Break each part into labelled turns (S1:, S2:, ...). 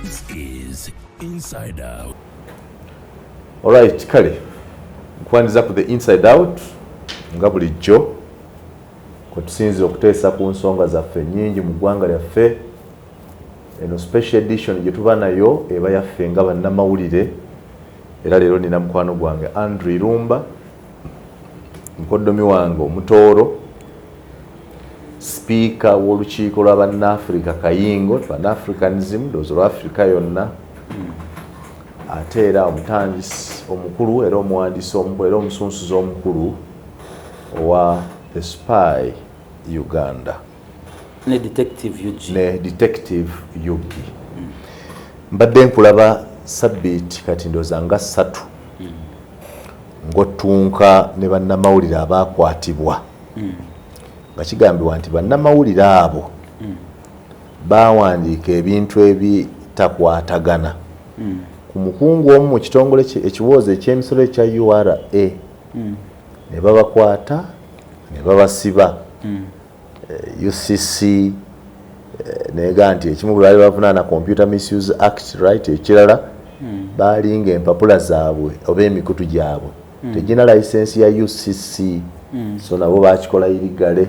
S1: This is Inside Out.
S2: All right, kale nkwandiza ku the Inside Out nga bulijjo ko tusinze okuteesa ku nsonga zaffe nnyingi mu ggwanga lyaffe. Eno special edition gye tuba nayo eba yaffe nga bannamawulire, era leero nina mukwano gwange Andrew Irumba, mukoddomi wange omutooro, speaker w'olukiiko lwa Bannafrika Kayingo, Pan-Africanism, dozo lwa Afrika yonna, ate era omutandisi omukulu era omuwandiisi omukulu era omusunsuzi omukulu owa The Spy Uganda
S3: ne Detective Yugi. Mbadde
S2: nkulaba sabbiiti kati ndooza nga 3 ng'otunka ne bannamawulire abaakwatibwa nga kigambibwa nti bannamawulire abo baawandiika ebintu ebitakwatagana ku mukungu omu mu kitongole ekiwooza eky'emisolo ekya URA ne babakwata ne babasiba. UCC nega nti ekimu bwe baali bavunaana Computer Misuse Act, right, ekirala baalinga empapula zaabwe oba emikutu gyabwe tegina license ya UCC, so nabo baakikola irigale.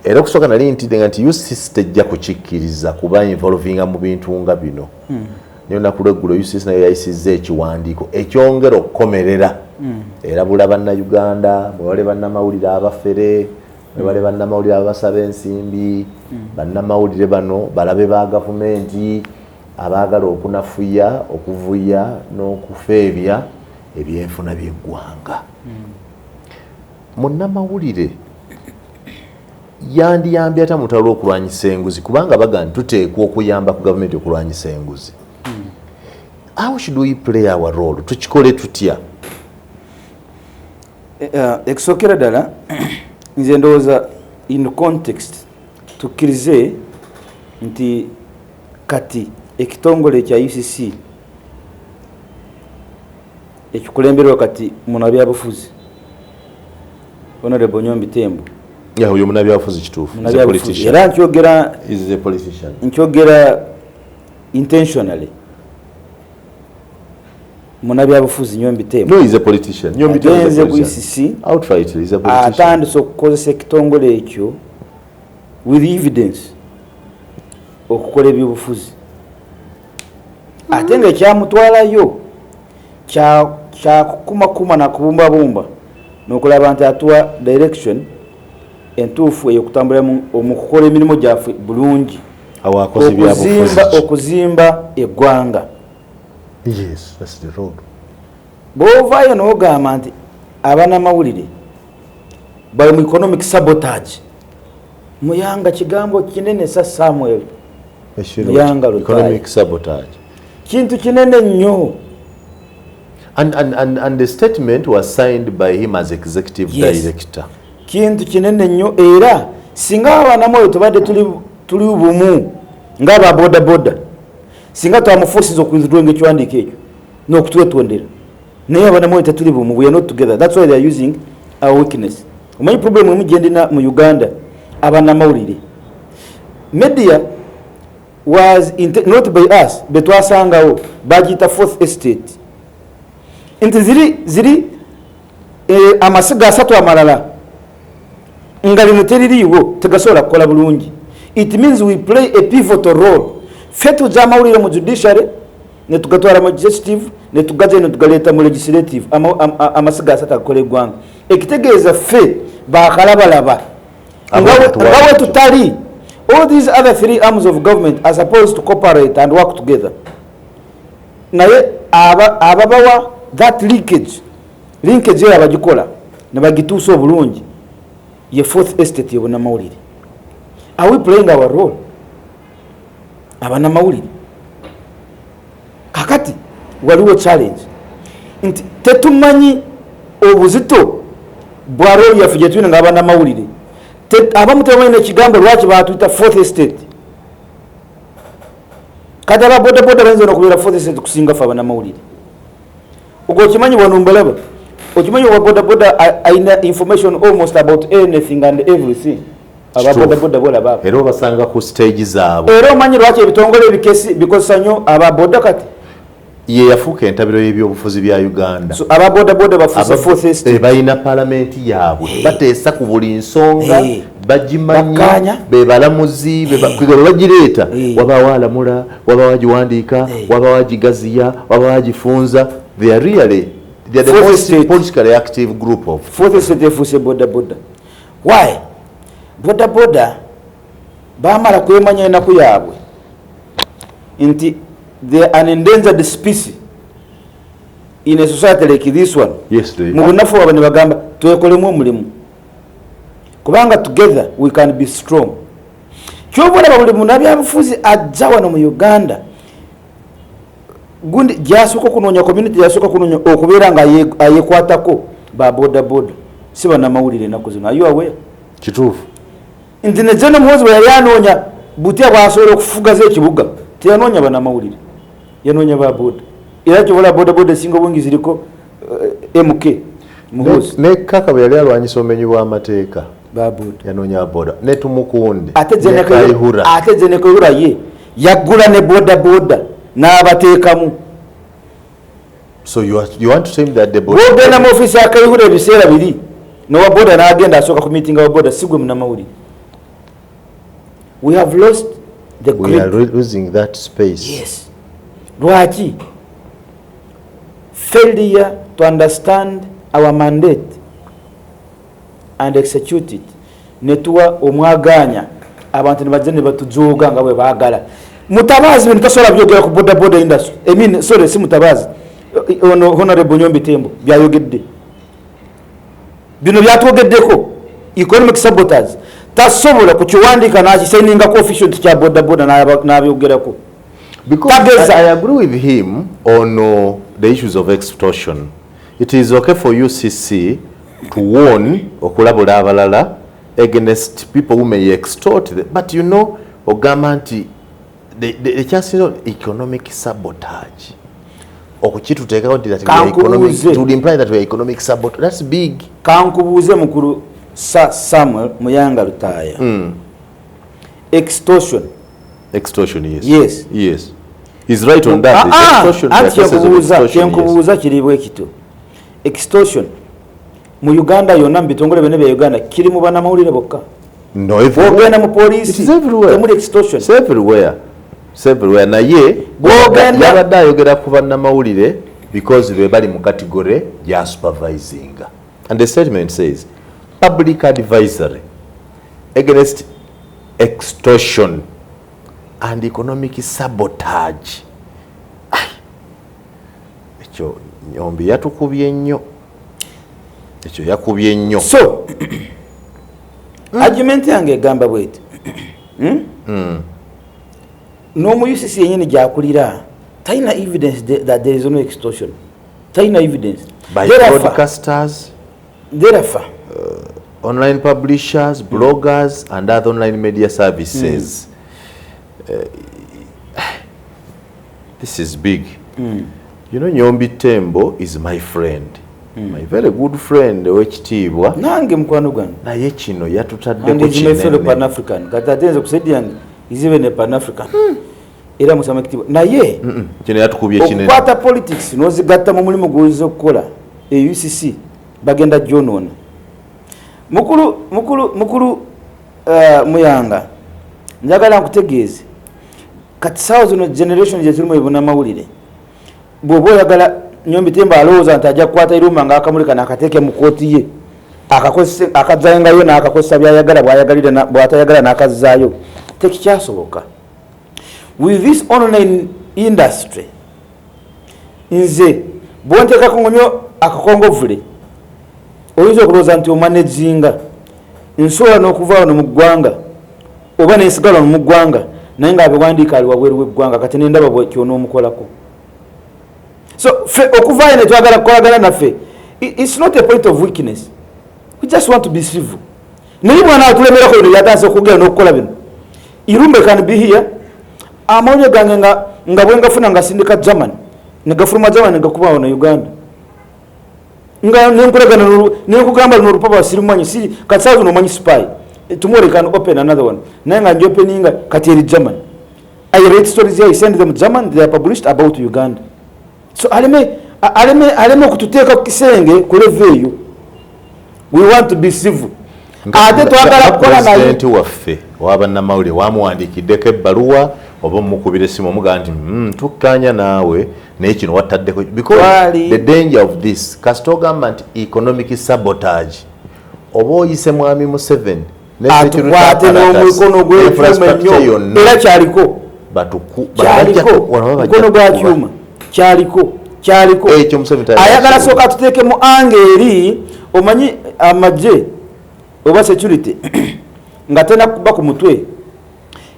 S2: Era okusooka nali ntidde nti UCC tejja kukikkiriza kuba involvinga mu bintu nga bino. Niyo nakulweggulo UCC nayo yayisizza ekiwandiiko ekyongera okukomerera erabula bannayuganda, mwebale bannamawulire abafere, mwebale bannamawulire abasaba ensimbi, bannamawulire bano balabe ba gavumenti abaagala okunafuya, okuvuya n'okufeebya ebyenfuna by'eggwanga. Munnamawulire yandiyambye ata mutalo okulwanyisa enguzi kubanga baga tuteekwa okuyamba ku gavumenti okulwanyisa enguzi. How should we play our role? Tukikole tutya?
S3: Ekisookera ddala nze ndowooza in context tukkirize nti kati ekitongole ekya UCC ekikulemberwa kati munabyabufuzi Honorable Nyombi Tembo.
S2: Uyo munabyabufuzi kituufu.
S3: Era nkyogera
S2: is a politician.
S3: Nkyogera intentionally. Munabyabufuzi Nyombi Tembo.
S2: No, he's a politician. Nyombi Tembo is a
S3: politician.
S2: Outright, he's a politician.
S3: Atandise okukozesa ekitongole ekyo with evidence okukola ebyobufuzi. Ate nga ekyamutwalayo kyakukumakuma na kubumbabumba n'okulaba nti atuwa direction entuufu ey'okutambula mu kukola emirimu gyaffe bulungi, okuzimba eggwanga.
S2: Yes, that's the road.
S3: Bw'ovaayo n'ogamba nti abannamawulire bali mu economic sabotage, Muyanga kigambo kinene sa Samuel. Muyanga
S2: economic sabotage.
S3: Kintu kinene nnyo.
S2: And the statement was signed by him as executive director.
S3: Kintu kinene nnyo era singa abannamawulire tubadde tuli bumu ng'aba boda singa twamuforces okuwithdraw ekiwandiiko ekyo n'okutwetondera naye abannamawulire tetuli bumu, we are not together. That's why they are using our weakness. Omanyi problem emu gye ndina mu Uganda abannamawulire, media was not by us betwasangawo bagiyita fourth estate nti ziri amasiga 3 amalala nga lino teririiwo tegasobola kukola bulungi. It means we play a pivotal role. Ffe tujja amawulire mu judiciary ne tugatwala mu executive ne tugaze ne tugaleeta mu legislative amasiga 3 agakola eggwanga. Ekitegeeza ffe bakalabalaba nga we tutali. All these other 3 arms of government are supposed to cooperate and work together. Naye ababawa that linkage eyo abagikola ne bagituusa obulungi ye fourth estate y'obannamawulire. Are we playing our role? Abannamawulire kakati waliwo challenge nti tetumanyi obuzito bwa role yaffe gye tulina ng'abannamawulire. Abamu tebamanyi n'ekigambo lwaki batuyita fourth estate. Kati ababodaboda bayinza n'okubeera fourth estate kusinga ffe abannamawulire. Ogwo okimanyi wanumbalaba, okimanyi wa bodaboda ayina information almost about anything and everything. ababoda boda bola baba
S2: era obasanga ku stage zaabwe
S3: era omanyi lwaki ebitongole ebikesi bikozesa nnyo ababoda kati
S2: ye yafuuka entabiro y'ebyobufuzi bya Uganda.
S3: So ababoda boda bafuuse fourth estate
S2: balina palamenti yaabwe bateesa ku buli nsonga bagimanyi be balamuzi be bagireeta wabaawo alamula wabaawo agiwandiika wabaawo agigaziya wabaawo agifunza. They are really the most politically active group of
S3: fourth estate efuuse boda boda. Why? Boda boda baamala kwemanya enaku yaabwe nti they are an endangered species in a society like this one.
S2: Yes, they
S3: mu bunafu bwabwe ne bagamba twekolemu omulimu kubanga together we can be strong. Kyobulaba buli munabyabufuzi ajja wano mu Uganda gundi gyasooka kunoonya community yasooka kunoonya okubeera nga ayekwatako ba boda boda si bannamawulire ennaku zino. Are you aware?
S2: Kituufu.
S3: Nti ne General Muhoozi bwe yali anoonya butya bw'asobola okufugaza ekibuga teyanoonya bannamawulire yanoonya ba boda. Era kyobola boda boda esinga obungi ziriko MK Muhoozi
S2: ne Kaka bwe yali alwanyisa obumenyi bw'amateeka
S3: ba boda
S2: yanoonya boda ne Tumukunde
S3: ate Zenekayihura ye yaggula ne boda boda n'abateekamu.
S2: So you want to tell me that the boda
S3: bogenda mu ofisi ya Kayihura ebiseera biri nowa boda n'agenda asooka ku meeting wa boda sigwe munnamawulire. We have lost the
S2: we
S3: great.
S2: are losing that space.
S3: Yes. Lwaki? Failure to understand our mandate and execute it. Netuwa omwaganya abantu ne bajja ne batujoga nga bwe baagala. Mutabazi bintu tasobola byogera ku boda boda industry. Sorry, si Mutabazi. Ono Honorable Nyombi Tembo byayogedde. Bino byatwogeddeko economic sabotage. Tasobola kukiwandiika n'akisigninga ku official kya boda boda n'abyogerako.
S2: Because I agree with him on the issues of extortion. It is okay for UCC to warn okulabula abalala against people who may extort them. But you know, Ogamanti, the chance economic sabotage. Okukituteekawo nti that we are economic, to imply that we are economic sabotage. That's big.
S3: Kankubuuze mukulu Samuel Muyanga Lutaya. Extortion.
S2: Extortion, yes.
S3: Yes.
S2: Yes. He's right on that.
S3: Extortion kiriibwa ekito. Extortion mu Uganda yonna mu bitongole byonna bya Uganda kiri mu bannamawulire bokka.
S2: No, ogenda
S3: mu poliisi temuli extortion.
S2: It's everywhere. It's everywhere. Naye yabadde ayogera ku bannamawulire because be bali mu category ya supervising. And the statement says public advisory against extortion and economic sabotage. Ekyo Nyombi yatukubye nnyo. Ekyo yakubye nnyo.
S3: So argument yange egamba bweti. No mu UCC yenyini gyakulira talina evidence that there is no extortion. Talina evidence.
S2: By broadcasters, online publishers, bloggers and other online media services. This is big. You know, Nyombi Tembo is my friend. My very good friend wekitiibwa.
S3: Nange mukwano gwange.
S2: Naye kino yatutaddeko
S3: kinene. And is my fellow Pan-African. Kati atenze kusedi yange is even a Pan-African. Era musama ekitiibwa. Naye
S2: kino yatukubye kinene.
S3: Okukwata politics n'ozigatta mu mulimu gw'oyinza okukola UCC bagenda gyonoona. Mukulu Muyanga njagala nkutegeeze kati saawa zino generation gye turimu ebunamawulire bw'oba oyagala Nyombi Tembo alowooza nti ajja kukwata iruma ng'akamulika n'akateeke mu kooti ye akazaayo n'akakozesa byayagala bw'atayagala n'akazaayo tekikyasoboka. With this online industry nze bwonteekako ngonyo akakongovule oyinza okulowooza nti omanaginga nsobola n'okuva wano mu ggwanga oba nensigala mu ggwanga naye ng'abiwandiika ali wabweru w'eggwanga kati nendaba bw'ekyonomukolako. So okuvaayo ne twagala kukolagana naffe it's not a point of weakness. We just want to be civil. Naye bwana atulemerako bino byatandise okugenda n'okukola bino. Irumbe can be here. Amawulire gange nga bwe ngafuna nga sindika German ne gafuluma German ne gakuba wano Uganda. Nga nenkulagana nenkugamba luno olupapa sirimanyi si kati saawa zino omanyi spy tomorrow he can open another one. Nanga opening Kateri German. I read stories here, I send them German, they are published about Uganda. So aleme kututeka kisenge kuleveyo. We want to be civil. Ate twagala kukola na
S2: president waffe w'Abannamawulire wamuwandiikiddeko ebbaluwa oba mukubire simu omugaa nti tukkanya naawe naye kino wattaddeko because the danger of this kasita ogamba nti economic sabotage oba oyise mwami Museveni
S3: atukwate n'omukono gw'ekyuma ennyo era kyaliko mukono gwa kyuma kyaliko
S2: ekyo Museveni
S3: ayagala sooka atuteekemu ange eri omanyi amagye oba security nga tena kuba ku mutwe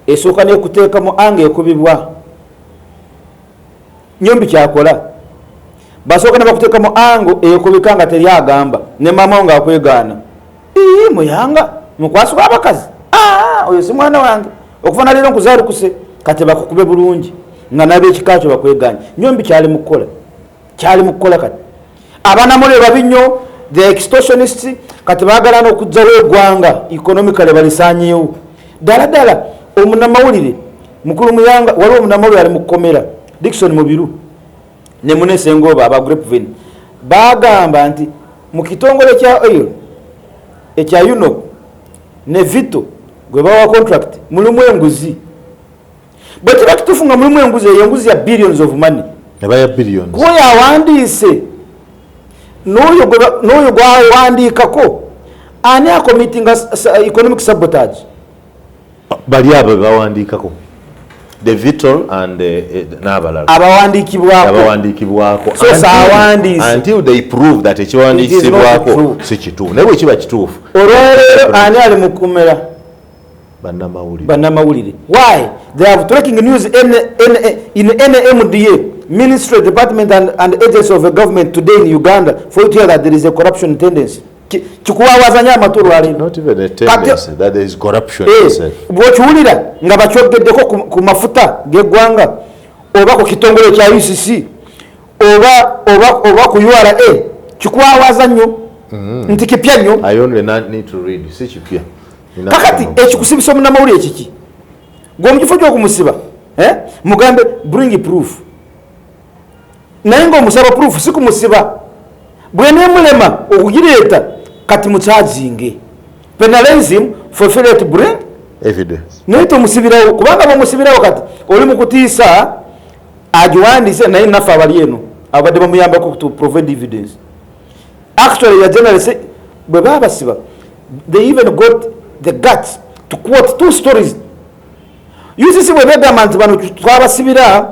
S3: esooka n'ekuteekamu ange ekubibwa nyombi kyakola basooka ne bakuteekamu ango ekubika nga teri agamba ne mama nga akwegaana muyanga mukwasibwa abakazi oyo si mwana wange okuva na leero nkuzaalukuse kati bakukube bulungi nga nab'ekika kyo bakweganya nyombi kyali mukukola kati Abannamawulire babinyo the extortionists kati baagala n'okugyawo eggwanga economically balisaanyeewo ddala omunnamawulire mukulu muyanga waliwo omunnamawulire ali mu kkomera Dickson Mubiru ne Munesengoba aba Grapevine bagamba nti mu kitongole kya oil ekya UNOP ne Vito gwe bawa contract mulimu enguzi bwe kiba kituufu nga mulimu enguzi eyo enguzi ya billions of money
S2: nebaya billions
S3: kuoyo awandiise n'oyo gwawandiikako ani akomitinga economic sabotage
S2: bali abo bawandiikako the Vital and n'abalala abawandiikibwako
S3: so saawandiise
S2: until they prove that ekiwandiikibwako si kituufu naye bwe kiba kituufu
S3: olwaleero ani ali mu kkomera Bannamawulire why they have tracking news in NMDA Ministry Department and agencies of the government today in Uganda for you to hear that there is a corruption tendency kikuwawazanya amaturu ali
S2: not even a tendency that there is corruption
S3: bwokiwulira nga bakyogeddeko ku mafuta g'eggwanga oba ku kitongole kya UCC oba ku URA kikuwawaza nnyo nti kipya nnyo
S2: I only need to read si kipya
S3: kakati ekikusibisa omunnamawulire ekiki gwe omukifo gy'okumusiba mugambe bring proof naye ng'omusaba proof si kumusiba bwe neemulema okugireeta kati mukyajinge penalize him for failure to bring
S2: evidence
S3: naye tomusibirawo kubanga bamusibirawo kati oli mu kutiisa agiwandiise naye naffe abali eno abadde bamuyambako to provide evidence actually ya general bwe babasiba they even got the guts to quote two stories UCC bwe begamba nti bano twabasibira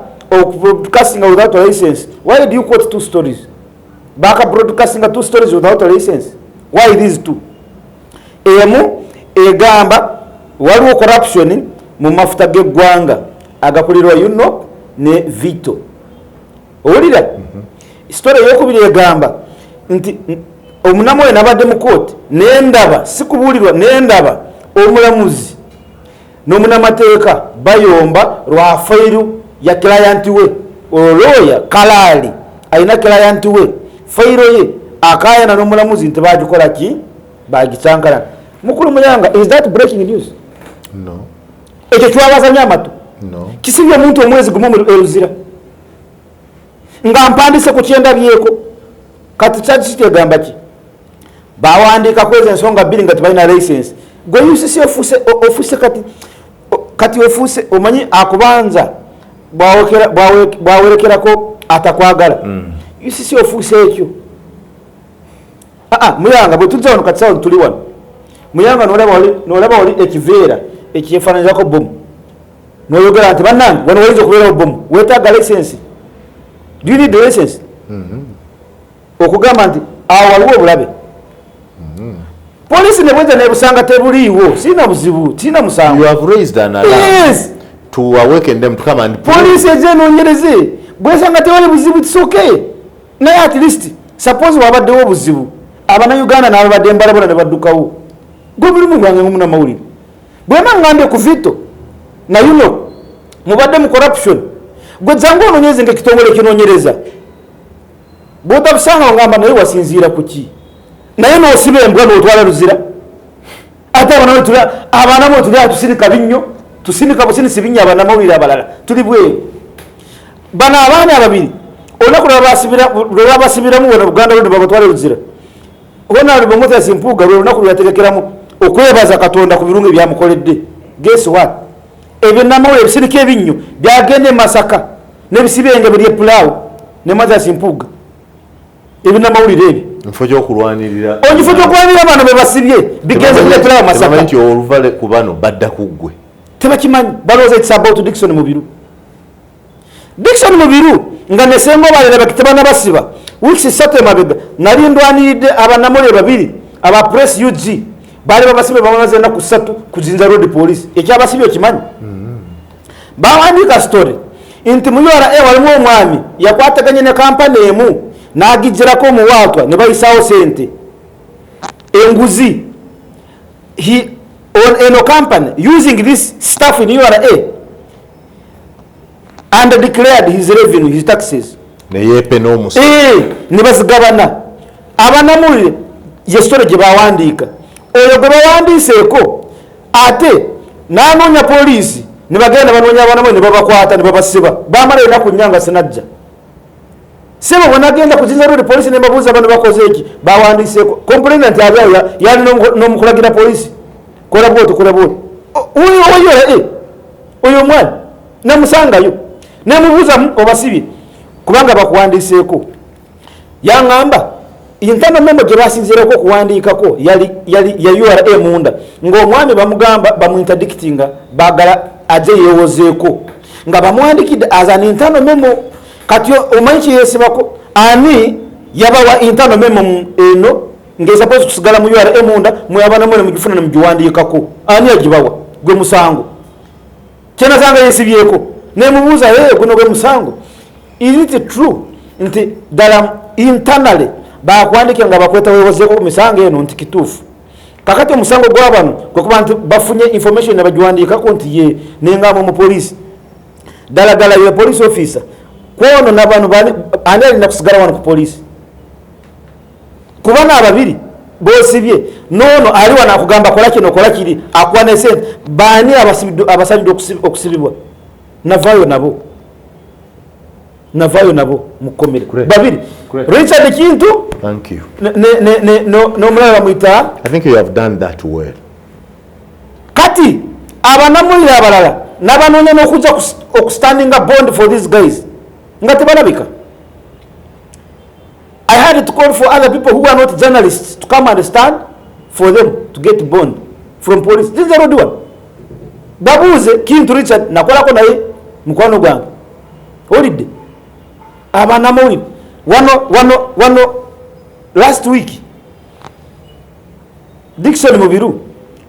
S3: broadcasting without a license why did you quote two stories baka broadcasting two stories without a license why these two emu egamba waliwo corruption mu mafuta g'eggwanga agakulirwa UNOP ne Vito owulira story eyokubiri egamba nti omunnamawulire nabadde mu kooti nendaba sikubulirwa nendaba omulamuzi n'omunnamateeka bayomba lwa fairu ya client we oloya kalali ayina client we fairu ye akayana n'omulamuzi nti bagikola ki bagicankala mukulu muyanga is that breaking news
S2: no
S3: ekyo kiwabazanya amatu
S2: no
S3: kisibye omuntu omwezi gumu eruzira nga mpandise ku kyendabyeko kati kyaki kitegamba ki bawandiika kweza ensonga bbiri nga tebalina license gwe UCC ofuse kati ofuuse omanyi akubanza bwawerekerako atakwagala UCC ofuuse ekyo muyanga bwe tujja wano kati sawa tuli wano muyanga nolaba wali ekiveera ekyefaananyizako bomu noyogera nti bannange wano wayinza okubeerawo bomu weetaaga license do you need the license okugamba nti awo waliwo obulabe polisi nebweza nebusanga tebuliiwo sina buzibu sina musango
S2: you have raised an alarm
S3: yes
S2: to awaken them to come and
S3: polisi eje nonyereze bwesanga tewali buzibu it's okay naye at least suppose wabaddewo obuzibu Abannayuganda nabo badde mbalabula ne baddukawo gwe mulimu gwange ng'omunnamawulire bwema ngambye ku Vito na yuno mubadde mu corruption gwe zangu ononyeze ng'ekitongole kinonyereza bw'otabusanga ngamba naye wasinziira ku ki naye n'osiba embwa n'otwala luzira ate Abanamu tuli tusirika binyo tusirika busini sibinya Bannamawulire abalala tuli bwe bana abaana ababiri olakula basibiramu wano Buganda Road babatwale Luzira wona libongoza simpuga lwe olakula yategekeramu okwebaza Katonda ku birungo byamukoledde. Guess what? Bannamawulire ebisirika ebinyo byagende Masaka nebisibenge biri Pulawo ne maza simpuga Bannamawulire ebi
S2: mfojo kulwanirira
S3: onyifojo kulwanirira bano bebasibye bigenze bya Pulawo Masaka
S2: nti oluvale ku bano badda kuggwe
S3: tebakimanyi baloza it's about Dickson Mubiru nga nesengo balera bakitebana basiba wiki sate mabega nali ndwaniride Abannamawulire babiri aba press UG bali babasibe bamaze na kusatu kuzinza road police ekyabasibye kimanyi bawandika story inti muyora walimu omwami yakwataganye ne kampani emu nagijirako muwatwa ne bayisawo sente enguzi he on a company using this stuff in URA and declared his revenue, his taxes.
S2: Neyepe no musa.
S3: Ne bazigabana. Abannamawulire ye story gye bawandika. Oyo gwe bawandiseko ate n'anoonya poliisi ne bagenda banoonya Abannamawulire ne babakwata ne babasiba. Bamala ennaku nnyanga sinajja. Sebo wanagenda kuzinza road poliisi ne babuuza bano bakoze eki bawandiseko. Complainant yali n'omukulagira poliisi. Kola bwoto. Oyo mwana namusangayo. Nemubuza obasibi kubanga bakuwandiseeko yangamba internal memo gye basinzireko kuwandiikako ya URA munda ng'omwami bamugamba bamuinterdictinga bagala aje yewozeeko nga bamuwandikidde as an internal memo kati omanyi kiyesibako ani yabawa internal memo eno ng'esapose kusigala mu URA munda muyabanamu ne mugifuna ne mugiwandiikako ani yagibawa gwe musango kyenasanga yesibyeko nemubuuza guno gwe musango is it true nti ddala internally bakwandika nga bakweta wewozeeko ku misango eno nti kituufu kakati omusango gw'abano kwekuba nti bafunye information nebagiwandiikako nti ye nengamba omupoliisi ddala ye police officer kwono nabano ani alina kusigala wano ku poliisi kubana ababiri bosibye nono ali wano akugamba kola kino kola kiri akwana esente baani abasabidde okusibibwa navayo nabo mukomere babiri Richard Kintu
S2: thank you
S3: no mulala muita
S2: I think you have done that well
S3: kati Abannamawulire abalala nabanoonya n'okujja okustanding a bond for these guys nga tebalabika. I had to call for other people who are not journalists to come and stand for them to get bond from police. This is the road one. Babuze Kintu Richard nakolako naye mukwano gwange olidde Abannamawulire wano last week Dickson Mubiru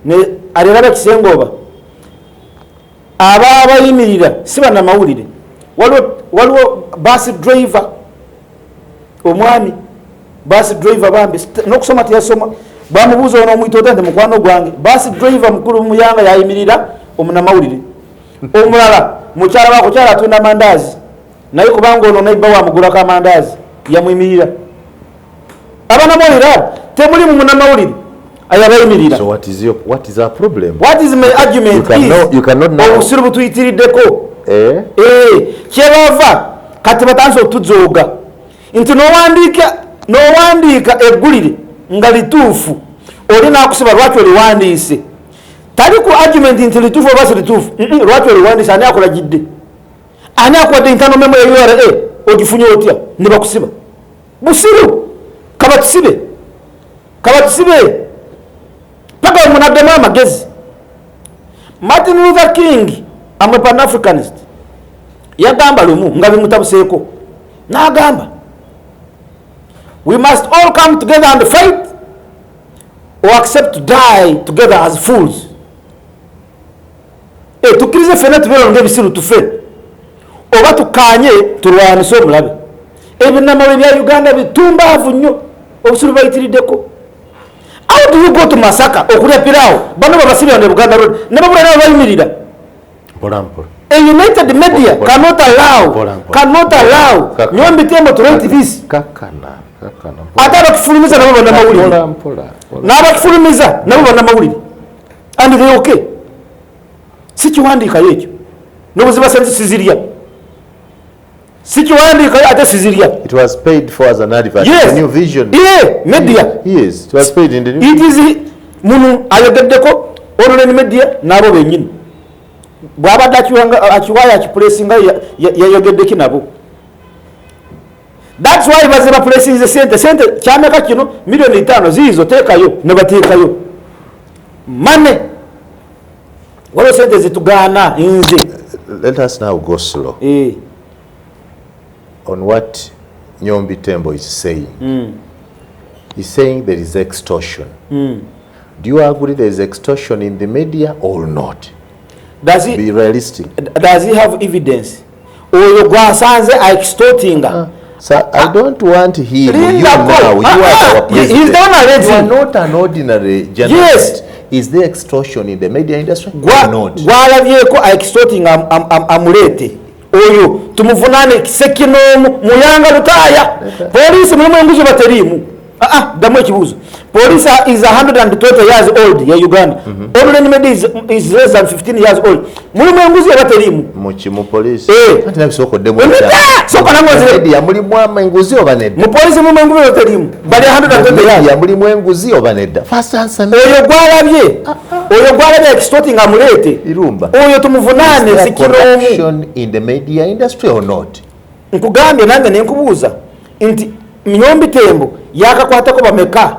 S3: ne aliraba Kisengoba abayimirira si Bannamawulire waliwo bus driver omwami bus driver bambi n'okusoma teyasoma bamubuuza ono omwitoota nti mukwano gwange bus driver mukulu muyanga yayimirira Omunnamawulire omulala mukyala wako kyala atunda mandaazi naye kubanga ono naibba wamugulako amandaazi yamuyimirira. Abannamawulire temuli mu Munnamawulire ayabayimirira.
S2: So what is our problem?
S3: What is my argument?
S2: You cannot know.
S3: Obusiru butuyitiriddeko kyebava kati batandise okutuzooga nti n'owandiika eggulire nga lituufu oli n'akusiba lwaki oliwandiise tali ku argument nti lituufu oba si lituufu lwaki oliwandiise ani akulagidde ani akuwadde internal memo ya URA ogifunye otya ne bakusiba busiru kabatusibe paka omunaddemu amagezi. Martin Luther King I'm a Pan-Africanist yagamba lumu nga bimutabuseeko n'agamba we must all come together and fight or accept to die together as fools. Tukkirize ffenna tubeera ng'ebisiru tufe oba tukkaanye tulwanise omulabe. Ebinnamawulire bya Uganda bitumbaavu nnyo obusiru bayitiriddeko. How do you go to Masaka okulya piraawo bano babasibira ne Buganda Road ne babula nabo bayimirira
S2: mpolampola.
S3: A united media cannot allow Nyombi Tembo to write this.
S2: Kakana.
S3: Ate abakifulumiza nabo Bannamawulire. N'abakifulumiza nabo Bannamawulire. and they okay sikiwandika yekyo nobuziba sense siziria sikiwandika ate siziria.
S2: It was paid for as an advert.
S3: Yes.
S2: The new vision.
S3: Yeah, media.
S2: Yes, it was paid in the new.
S3: It is munu ayogeddeko online media nabo benyini bwabadde akiwaya akipulesinga yayogeddeki nabo. That's why baze bapulesinze sente kyameka kino milioni 5 zizo teekayo ne bateekayo mane waliwo sente zitugana nze.
S2: Let us now go slow on what Nyombi Tembo is saying. He's saying there is extortion. Do you agree there is extortion in the media or not?
S3: Does he
S2: be realistic?
S3: Does he have evidence? Oyo gwasanze extorting?
S2: Sir, I don't want him. You now, you are our president.
S3: He's
S2: you are not an ordinary journalist. Yes. Is there extortion in the media industry or not?
S3: Gwalavyeko extorting amulete. Oyo tumuvunane sekinomu muyanga lutaya. Police mulimu nguzo baterimu. Damwe kibuzo. Police is 120 years old ya Uganda. Online media is less than 15 years old. Mulimu nguzo baterimu.
S2: Mu police. Ati nabisoko demo.
S3: Soko nangoze
S2: media mulimu amanguzi obanedda.
S3: Mu police mulimu nguzo baterimu. Bali 120 years.
S2: Ya mulimu enguzi obanedda. First answer.
S3: Oyo gwalabye. Oyo gwalabye extorting amulete.
S2: Irumba.
S3: Oyo tumuvunane sekinomu
S2: in the media industry or not?
S3: Nkugambye nange nenkubuuza nti Nyombi Tembo yakakwatako bameka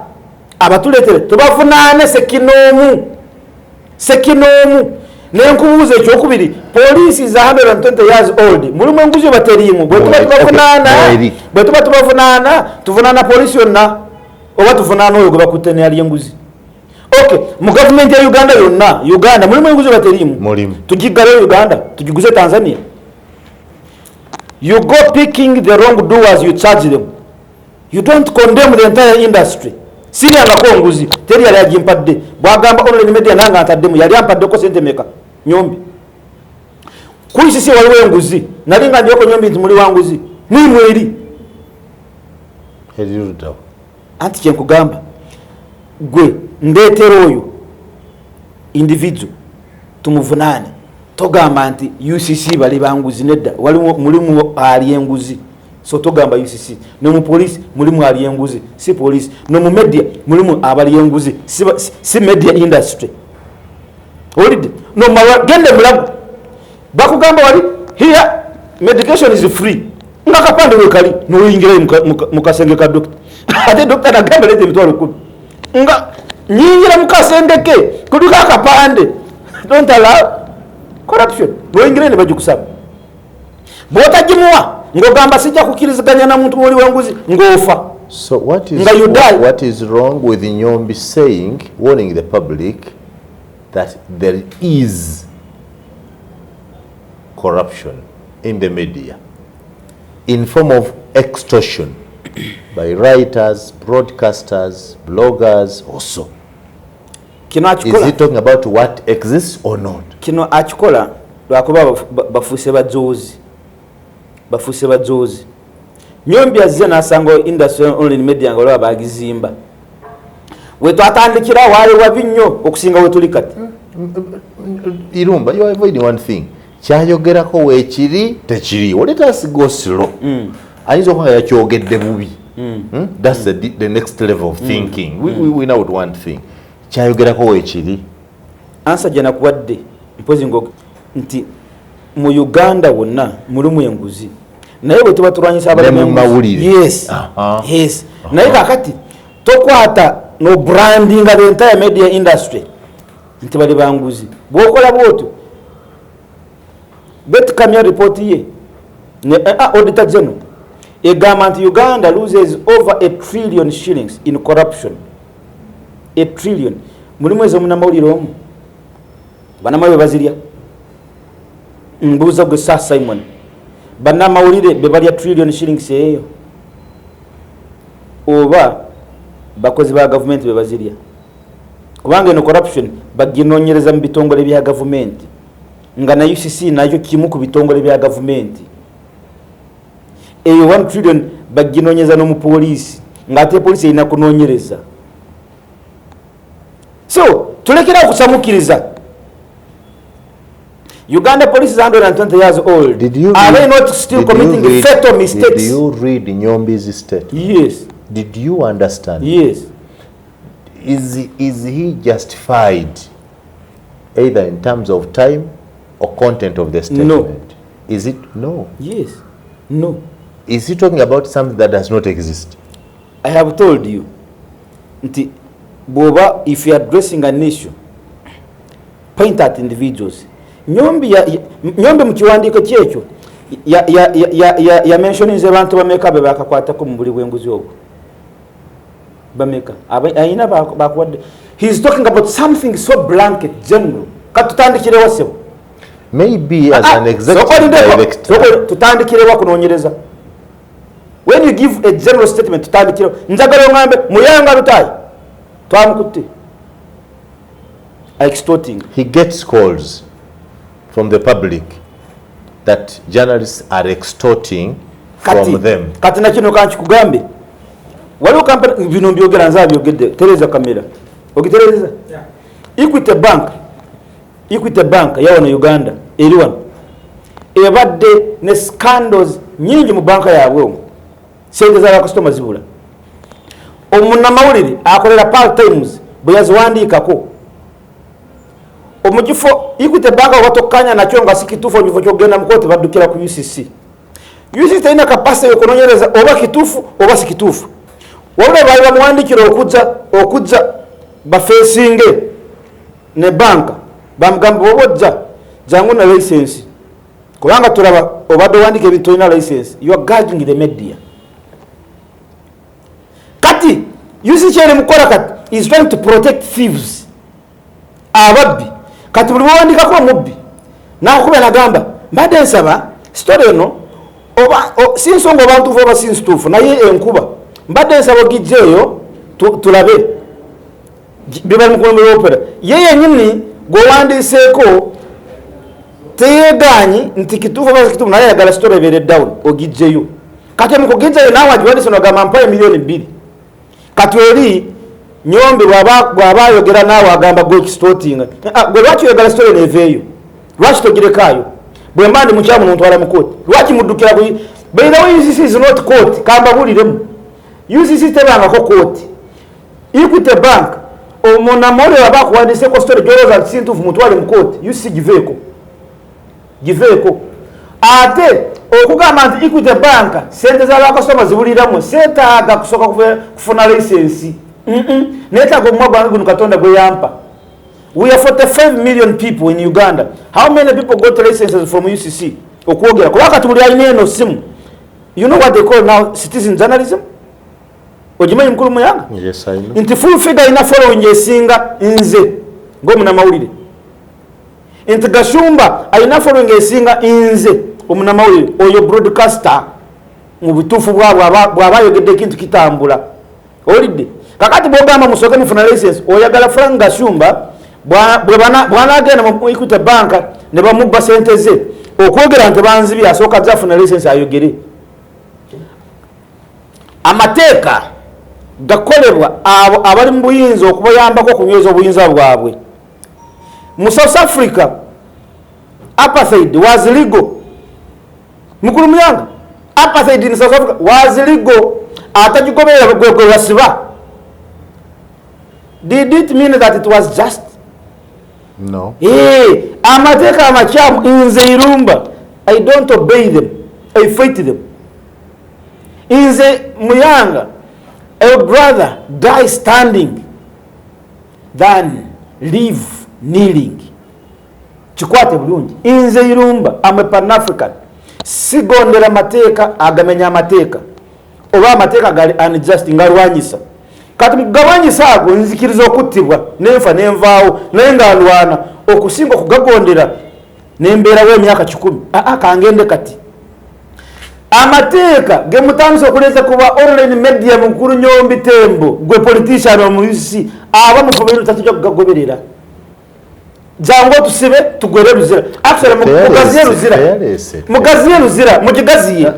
S3: abatuletere tubafunane sekinomu nenkubuuza ekyokubiri police is 120 years old mulimu enguzi baterimu bwe tuba tubafunana tuvunana police yonna oba tuvunana oyo gwe bakutte ne yali enguzi. Okay, mu government ya Uganda yonna Uganda mulimu enguzi baterimu tugigale Uganda tugiguze Tanzania. You go picking the wrong doers, you charge them. You don't condemn the entire industry. Sini angako nguzi teri yali agimpadde bwagamba online media nanga ataddemu yali ampadde ko sente meka Nyombi kuli sisi waliwo nguzi nalinga ndiyoko Nyombi nti muli wanguzi mweri
S2: herirudawo
S3: anti kyenkugamba gwe ndetero oyo individual tumuvunane togamba nti UCC bali banguzi nedda waliwo mulimu ali enguzi. So togamba UCC no mu police mulimu ali enguzi si police no mu media mulimu abali enguzi si media industry. Olide no magende mulabu bakugamba wali here medication is free ngaka pande wekali no yingira mukasenge ka doctor ate doctor nagamba lete mitwalo kubi nga nyingira mukasendeke kuduka akapande. Don't allow corruption. No yingira ne bajikusaba bota jimuwa ngogamba sijja kukiriziganya na muntu muri wanguzi ngofa.
S2: So what is wrong with Nyombi saying, warning the public that there is corruption in the media in form of extortion by writers, broadcasters, bloggers also? Is he talking about what exists or not?
S3: Kino akikola lwakuba bafuse bajozi Nyombi azze nasanga industry online media ngalo bagizimba wetu atandikira wale wabinyo okusinga wetu kati.
S2: Irumba, you are avoiding one thing. Kyayogerako wekiri tekiri. Let us go slow. Ayizo kwa yakyogedde bubi. That's the next level of thinking. We know one thing. Kyayogerako wekiri.
S3: Answer jana kuwadde mpozi ngo nti mu Uganda wonna mulimu enguzi naye bwe tuba tulwanyisa
S2: Bannamawulire.
S3: Yes. Yes. Naye kakati tokwata no branding the entire media industry nti bali banguzi bwokola bwoto bet kamya report ye ne auditor general egamba nti Uganda loses over 1 trillion shillings in corruption. 1 trillion mulimu ezo Bannamawulire omu Bannamawulire bazirya mbuza gwe Sir Simon Bannamawulire bebalya trillion shillings eyo oba bakozi ba government bebazirya kubanga eno corruption baginonyereza mu bitongole bya government nga na UCC nayo kimu ku bitongole bya government eyo 1 trillion baginonyeza no mu police nga ate police ina kunonyereza So tulekera okusamukiriza. Uganda police is 120 years old. Are they not still committing fatal mistakes?
S2: Did you read Nyombi's statement?
S3: Yes.
S2: Did you understand?
S3: Yes.
S2: Is he justified either in terms of time or content of the statement?
S3: No.
S2: Is it? No.
S3: Yes. No.
S2: Is he talking about something that does not exist?
S3: I have told you. Boba, if you are addressing an issue, point at individuals. Nyombi mkiwandiko kyekyo ya mentioning abantu bameka be bakakwata ko mbuli bwenguzi obwo. Bameka. Aina bakwadde. He is talking about something so blanket, general. Katutandikire wasebo.
S2: Maybe as an executive director.
S3: Tutandikire wakunonyereza. When you give a general statement, tutandikire njagalo ngambe muyanga rutai. Twamukutte. Extorting.
S2: He gets calls from the public that journalists are extorting from them.
S3: Kati na kino kanchi kugambe. Waliwo kampani bino byogera nza byogedde tereza kamera. Ogitereza? Yeah. Equity Bank yawana Uganda eri wano. Ebadde ne scandals nyingi mu banka yaabwe. Sente za customer zibula. Omunnamawulire akolera part times bwe yaziwandiikako. Omujifo Equity Bank watokanya nakyo nga sikitufu njifo kyogenda mukoti baddukira ku UCC. UCC ina capacity yokunonyereza oba kitufu oba sikitufu. Wabula bali bamuwandikira okujja bafeesinge ne banka bamugamba obojja jangu na license. Kubanga tulaba obadde wandika ebintu na license. You are gagging the media. Kati UCC ene mukola kati is trying to protect thieves. Ababbi kati buli wandika ko mubbi nakube nagamba mbadde nsaba story eno oba sinsongo abantu vo basinstufu naye enkuba mbadde nsaba gijeyo tulabe bibali mukono opera yeye nyinyi go wandiseko teyeganyi nti kitufu basi kitufu naye yagala story ebere down ogijeyo kati mukogijeyo nawe ajiwandise no gamba mpaye milioni 2 kati eri Nyombi bwaba yogera nawe agamba go extorting. Gwe lwaki yogera story neveyo. Lwaki togirekayo. Bwe mbandi mukyamu ntwala mukoti. Lwaki mudukira ku by the way UCC is not court kamba buliremu. UCC tebanga ko court. Equity Bank omunamole abakuwandise ko story joroza sintu mutwale mukoti. UCC giveko. Ate okugamba nti Equity Bank sente za customer zibuliramu setaga kusoka kufuna license. Neta go mwaba ngunu katonda go yampa. We are 45 million people in Uganda. How many people got licenses from UCC? Okwogera kwa wakati buli alina eno simu. You know what they call now citizen journalism? Ojimanyi mkulu muyanga?
S2: Yes, I know.
S3: Inti full figure ina following esinga nze ng'omunamawulire. Inti Gashumba alina following esinga nze omunamawulire oyo broadcaster mu bituufu bw'abayogedde ekintu kitambula. Olidde kakati bogamba musoke mufuna license oyagala Frank Gashumba bwana agenda mu Equity Bank ne bamubba sente ze okwogera nti banzibi asoka zafuna license ayogere. Amateeka gakolebwa abali mu buyinza okubayambako kunyweza obuyinza bwabwe. Mu South Africa apartheid was legal. Mukulu muyanga apartheid in South Africa was legal. Atajigobera gwe wasiba. Did it mean that it was just?
S2: No.
S3: Amateka amachamu inze irumba. I don't obey them. I fight them. Inze muyanga. I would rather die standing than live kneeling. Chikwate bulungi. Inze irumba. I'm a Pan-African. Sigondera mateka agamenya amateka. Oba amateka gali unjust ngalwanyisa. Kati mugabanyisa ago nzikiriza okuttibwa nenfa nenvaawo naye ngaalwana okusinga okugagondera nembeera w'emyaka 10 kangende kati amateeka gemutandisa okuleeta kuba online media mukulu Nyombi Tembo gwe politician wa mu UCC aba mufubiro tatujja kugagoberera jangu tusibe tugwere ruzira actually mugaziye ruzira mukigaziye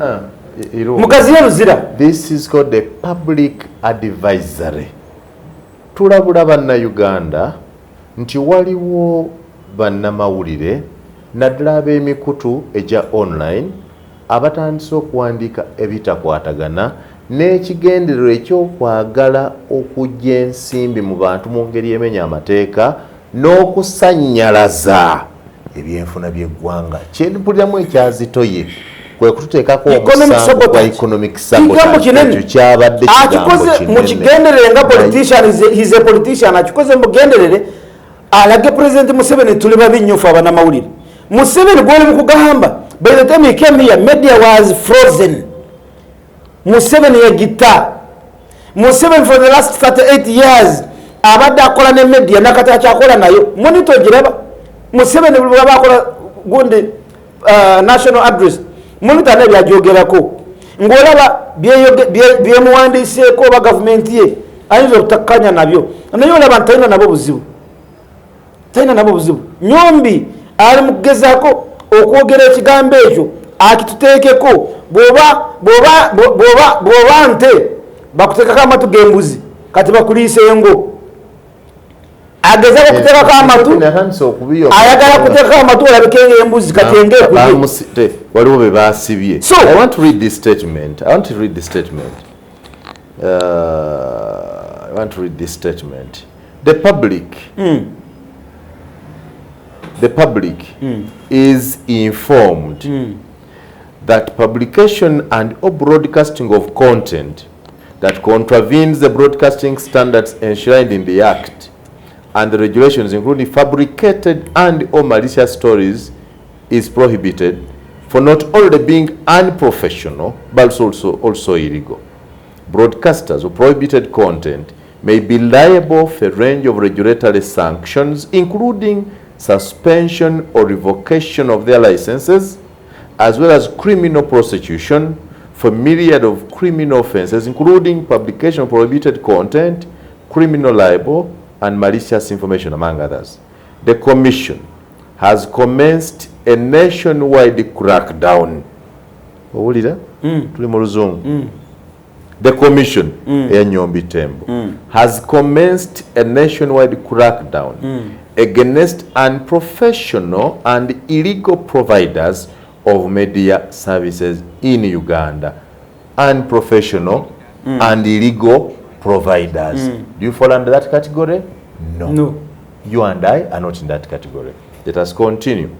S3: Mugaziye ruzira.
S2: This is called the public advisory tulabula bannayuganda nti waliwo bannamawulire naddala ab'emikutu egya online abatandise okuwandiika ebitakwatagana n'ekigendererwa ekyokwagala okujja ensimbi mu bantu mu ngeri emenya amateeka n'okusannyalaza ebyenfuna by'eggwanga. Kyempuliramu ekyazitoye kwe kututeekako omusango gwa economic sabotage. Ekyo kyabadde kigambo kinene.
S3: Mu kigenderere nga politician is a politician akikoze mu kigenderere alage President Museveni tuli babi nnyo abannamawulire. Museveni gwoli mu kugamba by the time he came here media was frozen. Museveni yagita. Museveni for the last 38 years abadde akola ne media nakati akyakola nayo monitor giraba. Museveni bwaba akola gundi national address monitor ne byajogerako ngolaba byemuwandiseeko ba government ye ayinza okutakanya nabyo naye olaba ntalina nabo buzibu Nyombi ali mugezaako okwogera ekigambo ekyo akituteekeko bw'oba nte bakuteekako amatu g'embuzi kati bakuliisa engo agezaako kuteekako amatu ayagala kuteekako amatu olabike embuzi kati enge ekulye
S2: waliwo be baasibye. I want to read this statement. The public is informed that publication and or broadcasting of content that contravenes the broadcasting standards enshrined in the Act and the regulations, including fabricated and or malicious stories, is prohibited for not only being unprofessional but also illegal. Broadcasters of prohibited content may be liable for a range of regulatory sanctions, including suspension or revocation of their licenses, as well as criminal prosecution for myriad of criminal offenses, including publication of prohibited content, criminal libel, and malicious information, among others. The Commission has commenced a nationwide crackdown. The Commission has commenced a nationwide crackdown against unprofessional and illegal providers of media services in Uganda. Unprofessional and illegal providers. Do you fall under that category? No. You and I are not in that category. Let us continue.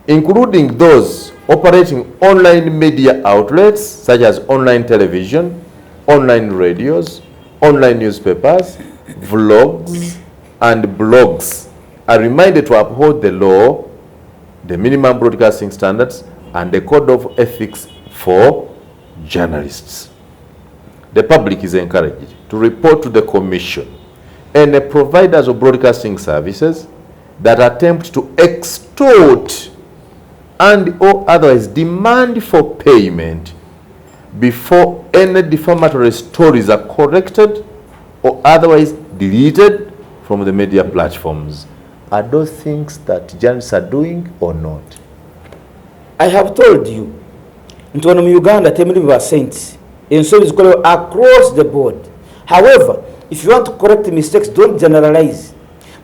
S2: Including those operating online media outlets such as online television, online radios, online newspapers, vlogs, and blogs are reminded to uphold the law, the minimum broadcasting standards, and the code of ethics for journalists. The public is encouraged to report to the Commission any providers of broadcasting services that attempt to extort and or otherwise demand for payment before any defamatory stories are corrected or otherwise deleted from the media platforms. Are those things that journalists are doing or not?
S3: I have told you, in Uganda, temuli saints, and so it's going across the board. However, if you want to correct mistakes, don't generalize.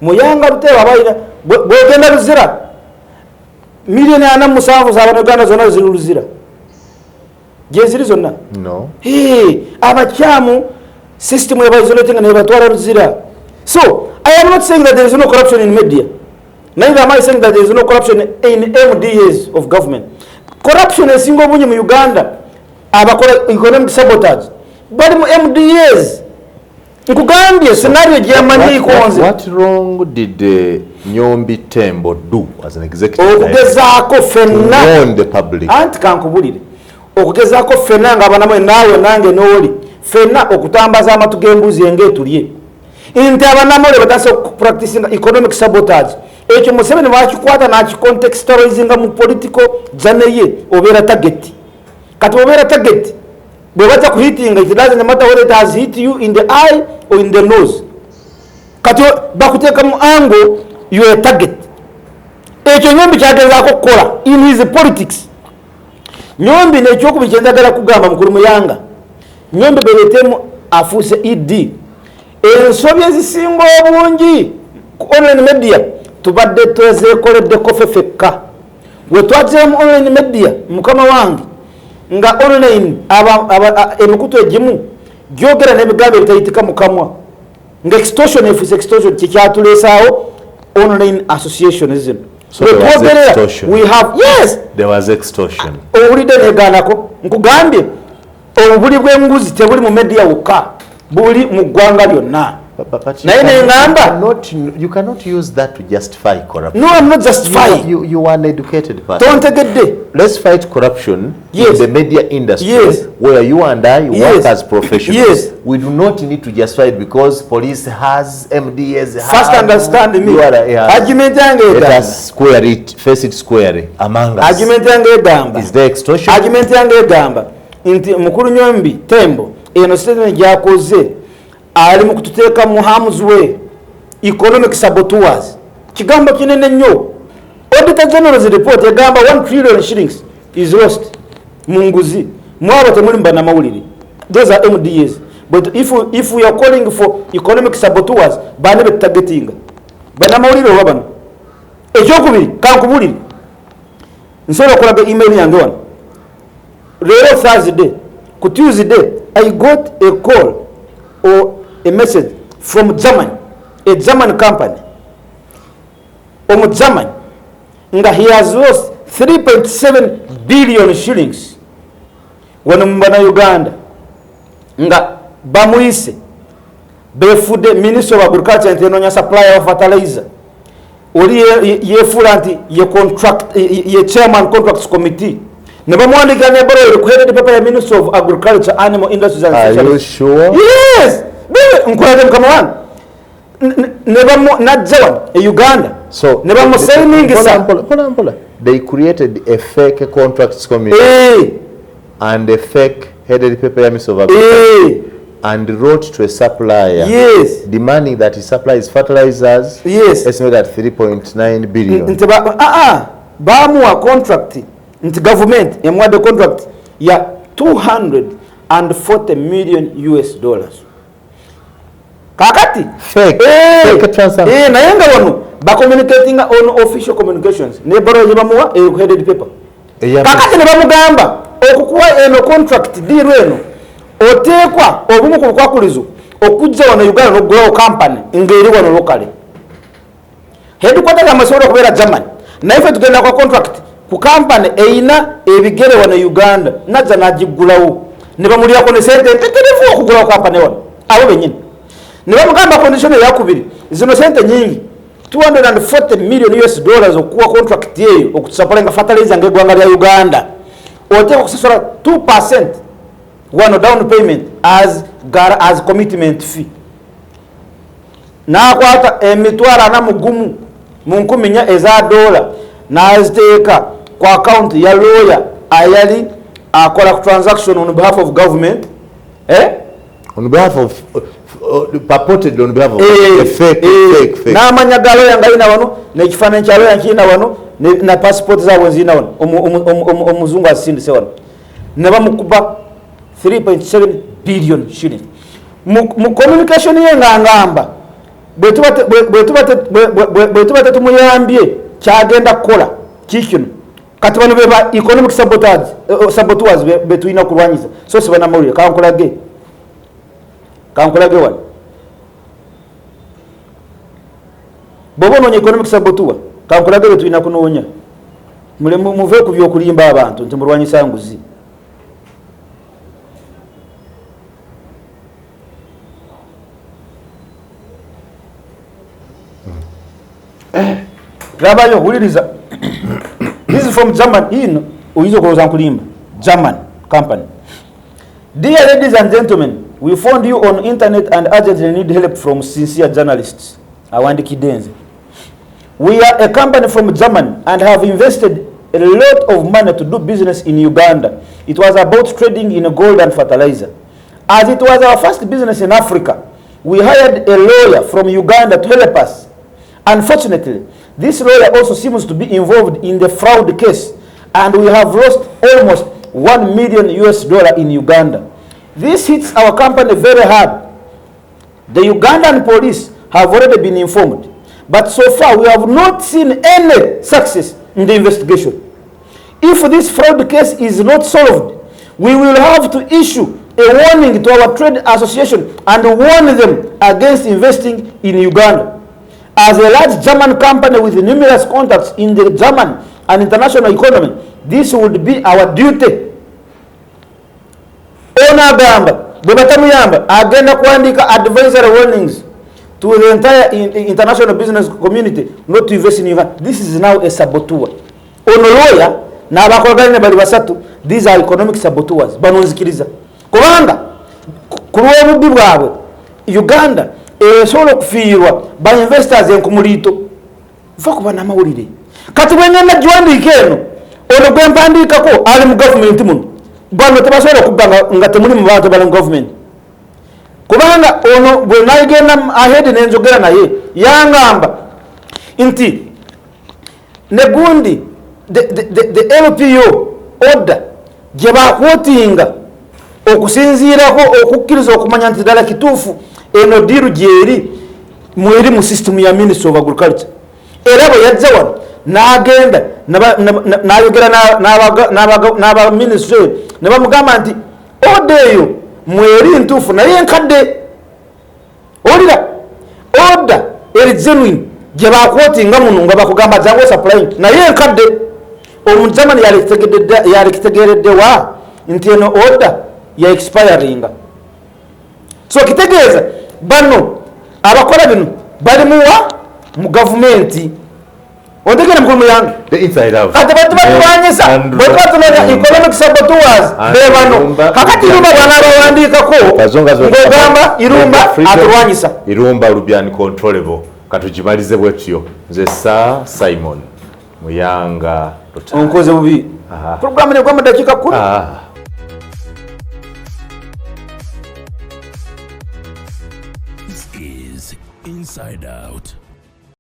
S3: Muyanga butera abaina bwegenda luzira milioni ana musanvu za Uganda zona ziruluzira. Jeziri zonna?
S2: No.
S3: Abachamu system ebaizolating ne batwala luzira. So, I am not saying that there is no corruption in media. Neither am I saying that there is no corruption in MDAs of government. Corruption is single bunyi mu Uganda. Abakola economic sabotage. But mu MDAs nkugambye scenario gyamanyi konze.
S2: What wrong did Nyombi Tembo do as an executive?
S3: Okugezaako fenna
S2: warn the public.
S3: Anti kankubulire. Okugezaako fenna nga banamwe nawe nange n'oli. Fenna okutambaza amatu g'embuzi engeetulye. Inte abanamole batasa practicing economic sabotage. Ekyo Museveni bakikwata na contextualizing mu political janeye obera target. Kati obera target bwebata kuhitinga, it doesn't matter whether it has hit you in the eye or in the nose. Kati bakuteka mu angle you are a target. Ekyo Nyombi kyagezako kukola in his politics. Nyombi nekyo kubikyendagala kugamba mukulu muyanga. Nyombi beletemu afuse ED. ensobi ezisinga obungi ku online media tubadde twezeekoleddeko fefekka we twateemu online media mukama wange nga online emikutu egimu gyogera n'ebigambo ebitayitika mukamwa nga extortion efuse extortion kyekyatuleesaawo online association zino.
S2: So there was extortion.
S3: We have, yes,
S2: there was extortion.
S3: Owulidde neegaanako nkugambye obuli bw'enguzi tebuli mu media wokka buli mu ggwanga lyonna.
S2: But you cannot use that to justify corruption.
S3: No, I'm not justifying.
S2: You are an educated person.
S3: Don't take it.
S2: Let's fight corruption
S3: yes.
S2: in the media industry,
S3: yes.
S2: where you and I
S3: yes.
S2: work as professionals.
S3: Yes.
S2: We do not need to justify it because police has, MDS has.
S3: First understand me. Argument
S2: let us square it, face it squarely among us.
S3: Argument yange
S2: is there extortion?
S3: Argument yange egamba nti mukulu Nyombi Tembo eno statement gyakoze ali mu kututeeka mu harm's way economic saboteurs kigambo kinene nnyo. Auditor General's report egamba 1 trillion shillings is lost mu nguzi mwabo temuli Bannamawulire. Those are MDAs. But if we are calling for economic saboteurs bane betargeting Bannamawulire oba bano ekyokubiri kankubulire nsobola okulaga email yange wano leero Thursday ku Tuesday I got a call or a message from Germany, a German company. German, nga he has lost 3.7 billion shillings. When mbana Uganda, nga bamuyise befude Minister of Agriculture and Tenonya supplier of fertilizer. Oli ye fulanti ye contract ye chairman contracts committee. Nebamwandika ne baro ku head paper ya Minister of Agriculture, Animal Industries and Fisheries.
S2: Are you sure?
S3: Yes. Nkwade mukama wange nebamu najjawa Uganda.
S2: So
S3: nebamu signing
S2: hold. They created a fake contracts committee and a fake headed paper Minister of Agriculture and wrote to a supplier demanding that he supplies fertilizers estimated at 3.9 billion.
S3: Bamuwa contract nti government yamwade contract ya 240 million US dollars. Kakati
S2: fake transaction
S3: naye nga wano ba communicating on official communications ne baro bamuwa headed paper kakati ne bamugamba okukuwa eno contract deal eno oteekwa obumu ku bukwakulizo okujja wano Uganda no grow company ngeri wano locally headquarters ya masoro kubera Germany naye fe tugenda kwa contract ku company eina ebigere wano Uganda naza najigulawo ne bamulyako ne sente ntekerevu okugulawo company wano abo benyini ne bamugamba condition yakubiri zino sente nyingi 240 million US dollars okuwa contract yeyo okusupplyinga fertilizer ngegwanga lya Uganda oteeka okusasula 2% one down payment as commitment fee nakwata emitwala na mugumu mu 10 eza dola naziteeka kwa account ya lawyer ayali akola transaction on behalf of government
S2: on behalf of purported on behalf of fake
S3: na lawyer ngaina wano ne kifananyi kya lawyer kina wano na passport zaabwe zina wano omuzungu asindise wano ne bamukuba 3.7 billion shillings mu communication ye ngamba bwetuba tumuyambye kyagenda kukola kikino kati bano beba economic saboteurs betulina kulwanyiza so si Bannamawulire kankulage wano bobono economic saboteur kankulage betulina kunoonya muve ku byokulimba abantu nti mulwanyisa nguzi. Rabayo huliriza. This is from German. Uizo kuloza nkulimba. German company. Dear ladies and gentlemen, we found you on internet and urgently need help from sincere journalists. Awandi Kidenze. We are a company from Germany and have invested a lot of money to do business in Uganda. It was about trading in gold and fertilizer. As it was our first business in Africa, we hired a lawyer from Uganda to help us. Unfortunately, this lawyer also seems to be involved in the fraud case, and we have lost almost $1 million US in Uganda. This hits our company very hard. The Ugandan police have already been informed, but so far we have not seen any success in the investigation. If this fraud case is not solved, we will have to issue a warning to our trade association and warn them against investing in Uganda. As a large German company with numerous contacts in the German and international economy, this would be our duty. Ona gamba, bebatamuyamba, agenda kuandika advisory warnings to the entire international business community not to invest in Uganda. This is now a saboteur. Ono lawyer, na abakolagane bali basatu, these are economic saboteurs. Banonzikiriza. Kubanga, kuruwa bubi bwabwe, Uganda, solo kufiirwa ba investors enkumulito fa kuba namawulire kati bwengenda juandika eno ono gwempandikako ali mu government muno bano tebasobola kubanga nga temuli mu bantu bali mu government kubanga ono bwe nayigenda ahead n'enjogera naye yangamba nti negundi the LPO order gye bakwotinga okusinziirako okukkiriza okumanya nti ddala kituufu eno diru gyeri mweri mu system ya Ministry of Agriculture. Era bwe yajja wano n'agenda n'ayogera n'aba ministry ne bamugamba nti ode eyo mweri ntuufu naye nkadde olira oda eri genuine gye bakwotinga muno nga bakugamba jangu supply naye nkadde omujamani yalekitegeredde wa nti eno oda ya expiring. So kitegeeza bano abakola bino bali muwa mu government odegera mukulu yange
S2: the inside out
S3: kati batubanyisa batubanya economic saboteurs be bano kakati Irumba bana bawandikako ngogamba Irumba atwanyisa
S2: Irumba Rubian controllable katujimalize bwetyo nze Simon Muyanga
S3: onkoze bubi program ne kwa dakika 10
S1: This is Inside Out.